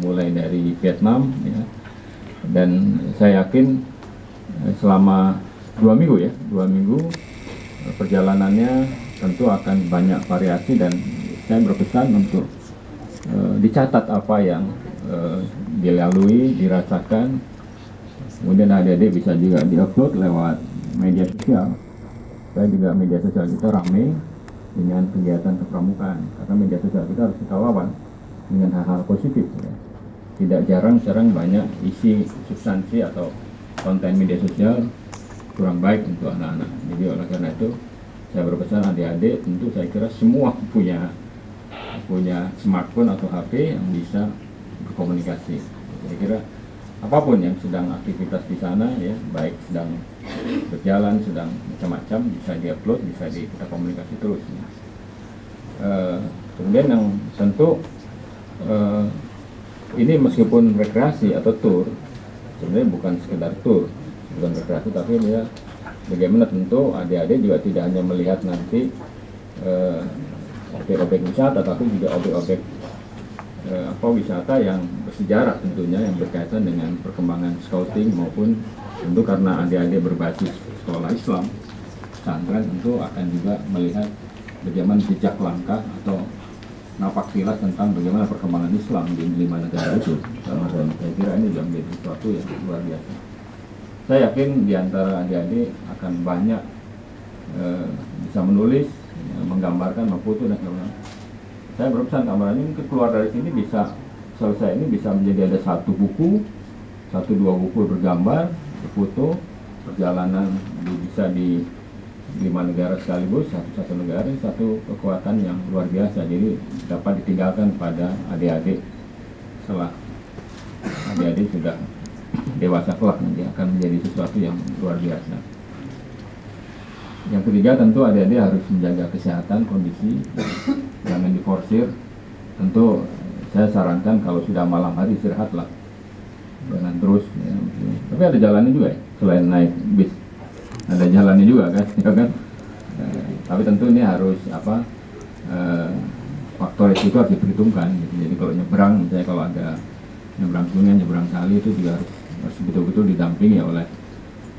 mulai dari Vietnam ya. Dan saya yakin selama 2 minggu perjalanannya tentu akan banyak variasi, dan saya berpesan untuk dicatat apa yang dilalui, dirasakan. Kemudian adik-adik bisa juga diupload lewat media sosial. Saya juga media sosial kita ramai dengan kegiatan kepramukaan, karena media sosial kita harus kita lawan dengan hal-hal positif ya. Tidak jarang banyak isi substansi atau konten media sosial kurang baik untuk anak-anak. Jadi oleh karena itu saya berpesan adik-adik, tentu saya kira semua punya smartphone atau HP yang bisa berkomunikasi. Saya kira apapun yang sedang aktivitas di sana ya, baik sedang berjalan, sedang macam-macam, bisa diupload, bisa kita komunikasi terus ya. Kemudian yang tentu ini meskipun rekreasi atau tour, sebenarnya bukan sekedar tour, bukan rekreasi, tapi dia bagaimana tentu adik-adik juga tidak hanya melihat nanti objek-objek wisata, tapi juga objek-objek wisata yang bersejarah tentunya, yang berkaitan dengan perkembangan scouting, maupun tentu karena adik-adik berbasis sekolah Islam, pesantren, tentu akan juga melihat bagaimana jejak langkah atau napak tilas tentang bagaimana perkembangan Islam di 5 negara itu. Saya kira ini juga menjadi sesuatu yang luar biasa. Saya yakin di antara adik-adik akan banyak bisa menulis, menggambarkan, memfoto dan sebagainya. Saya berpesan kamera ini mungkin keluar dari sini bisa selesai, ini bisa menjadi ada 1 buku, 1-2 buku bergambar, berfoto, perjalanan bisa di 5 negara sekaligus, satu negara, satu kekuatan yang luar biasa. Jadi dapat ditinggalkan pada adik-adik setelah adik-adik sudah dewasa kelak, nanti akan menjadi sesuatu yang luar biasa. Yang ketiga, tentu adik-adik harus menjaga kesehatan, kondisi, jangan diforsir. Tentu saya sarankan kalau sudah malam hari istirahatlah, jangan terus ya. Tapi ada jalannya juga ya, selain naik bis ada jalannya juga kan, ya kan? Tapi tentu ini harus faktor itu harus diperhitungkan gitu. Jadi kalau nyebrang, misalnya kalau ada nyebrang sungai, nyebrang kali, itu juga harus betul-betul didampingi oleh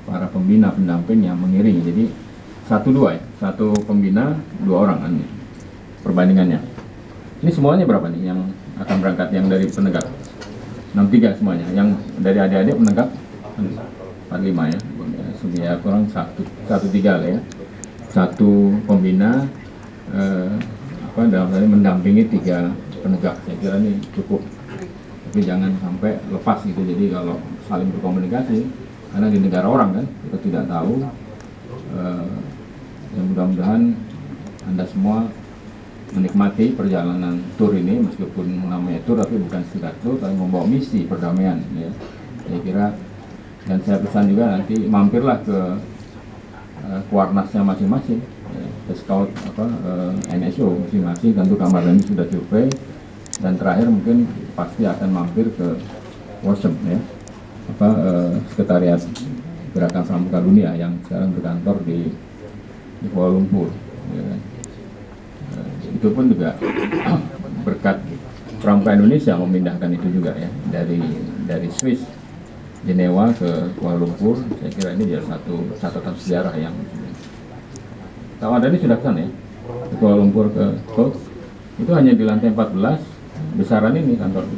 para pembina pendamping yang mengiringi. Jadi 1-2 ya, 1 pembina 2 orang kan perbandingannya. Ini semuanya berapa nih yang akan berangkat, yang dari penegak? 63 semuanya, yang dari adik-adik penegak 45 ya. Ya kurang 1-3 lah ya. 1 pembina dalam hal ini mendampingi 3 penegak. Saya kira ini cukup, tapi jangan sampai lepas gitu. Jadi kalau saling berkomunikasi, karena di negara orang kan kita tidak tahu. Ya mudah-mudahan Anda semua menikmati perjalanan tur ini, meskipun namanya tur tapi bukan sekedar tur, tapi membawa misi perdamaian ya. Saya kira, dan saya pesan juga nanti mampirlah ke Kuarnasnya masing-masing ya, ke scout NSO masing-masing. Tentu kamar ini sudah survei, dan terakhir mungkin pasti akan mampir ke WOSEM ya, Sekretariat Gerakan Pramuka Dunia yang sekarang berkantor di Kuala Lumpur ya kan. Itu pun juga berkat Pramuka Indonesia memindahkan itu juga ya, dari Swiss Jenewa ke Kuala Lumpur. Saya kira ini dia satu catatan sejarah yang Tahu ada ini sudah kesana ya, ke Kuala Lumpur ke Coast, itu hanya di lantai 14 besaran ini kantor.